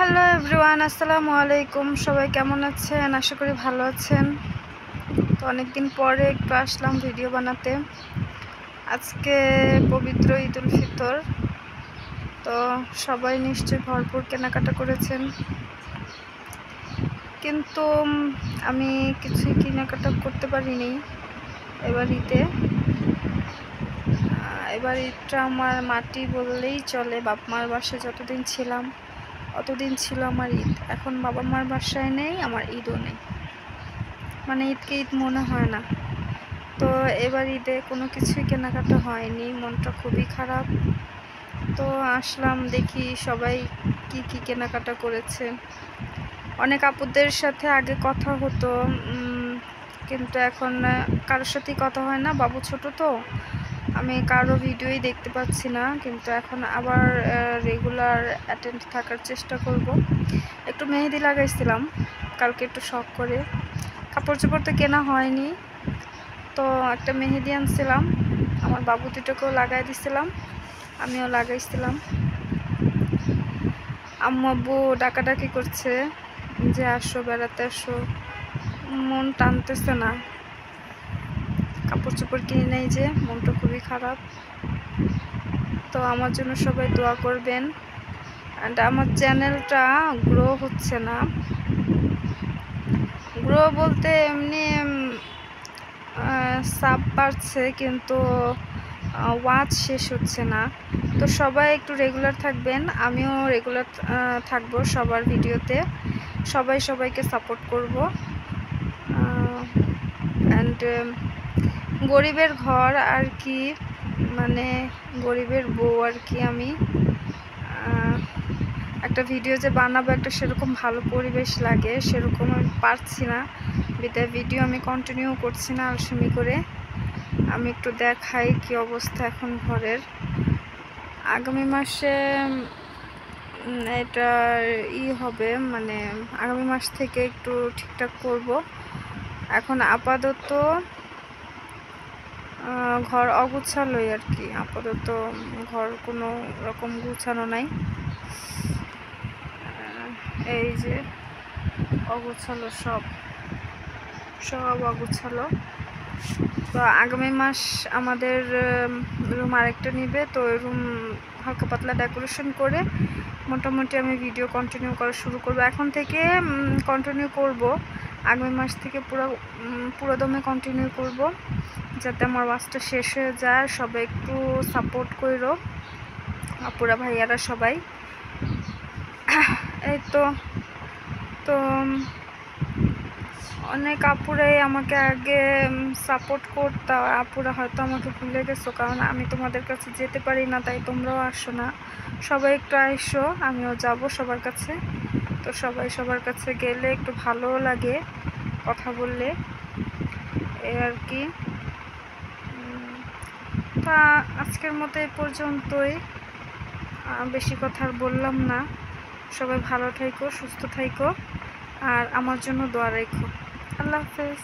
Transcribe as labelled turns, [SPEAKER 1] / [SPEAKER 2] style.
[SPEAKER 1] Hello everyone, আসসালামু আলাইকুম। সবাই কেমন আছেন? আশা করি ভালো আছেন। তো অনেকদিন পরে একটু আসলাম ভিডিও বানাতে। আজকে পবিত্র ঈদ উল ফিতর, তো সবাই নিশ্চয়ই ভরপুর কেনাকাটা করেছেন, কিন্তু আমি কিছুই কেনাকাটা করতে পারিনি এবার ঈদে। এবার ঈদটা আমার মাটি বললেই চলে। বাপ মার বাসায় যতদিন ছিলাম অতদিন ছিল আমার ঈদ। এখন বাবা মার বাসায় নেই, আমার ঈদও নেই, মানে ঈদকে ঈদ মনে হয় না। তো এবার ঈদে কোনো কিছুই কেনাকাটা হয়নি, মনটা খুবই খারাপ। তো আসলাম, দেখি সবাই কি কি কেনাকাটা করেছে। অনেক আপুদের সাথে আগে কথা হতো, কিন্তু এখন কারোর সাথেই কথা হয় না। বাবু ছোট, তো আমি কারো ভিডিওই দেখতে পাচ্ছি না। কিন্তু এখন আবার রেগুলার অ্যাটেন্ড থাকার চেষ্টা করব। একটু মেহেদি লাগাইছিলাম কালকে, একটু শখ করে। কাপড় চোপড় তো কেনা হয়নি, তো একটা মেহেদি আনছিলাম, আমার বাবু দুটোকেও লাগাই দিছিলাম, আমিও লাগাইছিলাম। আম্মু আব্বু ডাকাডাকি করছে যে আসো, বেড়াতে আসো। মন টানতেছে না, কাপড় চোপড় কিনে নেই যে, মনটা খুবই খারাপ। তো আমার জন্য সবাই দোয়া করবেন। অ্যান্ড আমার চ্যানেলটা গ্রো হচ্ছে না। গ্রো বলতে এমনি সাব বাড়ছে, কিন্তু ওয়াচ শেষ হচ্ছে না। তো সবাই একটু রেগুলার থাকবেন, আমিও রেগুলার থাকবো সবার ভিডিওতে। সবাই সবাইকে সাপোর্ট করব। অ্যান্ড গরিবের ঘর আর কি, মানে গরিবের বউ আর কি। আমি একটা ভিডিও যে বানাবো, একটা সেরকম ভালো পরিবেশ লাগে, সেরকম আমি পারছি না, বিদায় ভিডিও আমি কন্টিনিউ করছি না আলসেমি করে। আমি একটু দেখাই কি অবস্থা এখন ঘরের। আগামী মাসে এটা হবে, মানে আগামী মাস থেকে একটু ঠিকঠাক করব। এখন আপাতত ঘর অগুছালোই আর কি। আপাতত ঘর কোনো রকম গুছানো নাই, এই যে অগুছালো, সব অগুছালো। তো আগামী মাস আমাদের রুম আরেকটা নিবে, তো ওই রুম হালকা পাতলা ডেকোরেশন করে মোটামুটি আমি ভিডিও কন্টিনিউ করা শুরু করব। এখন থেকে কন্টিনিউ করব, আগামী মাস থেকে পুরো দমে কন্টিনিউ করব, যাতে আমার ওয়াচটা শেষ হয়ে যায়। সবাই একটু সাপোর্ট করো, আপুরা ভাইয়ারা সবাই। এই তো অনেক আপুরাই আমাকে আগে সাপোর্ট করতাম, আপুরা হয়তো আমাকে ভুলে গেছো, কারণ আমি তোমাদের কাছে যেতে পারি না, তাই তোমরাও আসো না। সবাই একটু আইসো, আমিও যাব সবার কাছে। তো সবাই সবার কাছে গেলে একটু ভালোও লাগে, কথা বললে, এই আর কি। তা আজকের মতো এই পর্যন্তই, বেশি কথা আর বললাম না। সবাই ভালো থাইকো, সুস্থ থাইকো, আর আমার জন্য দোয়া রাখো। আল্লাহ হাফেজ।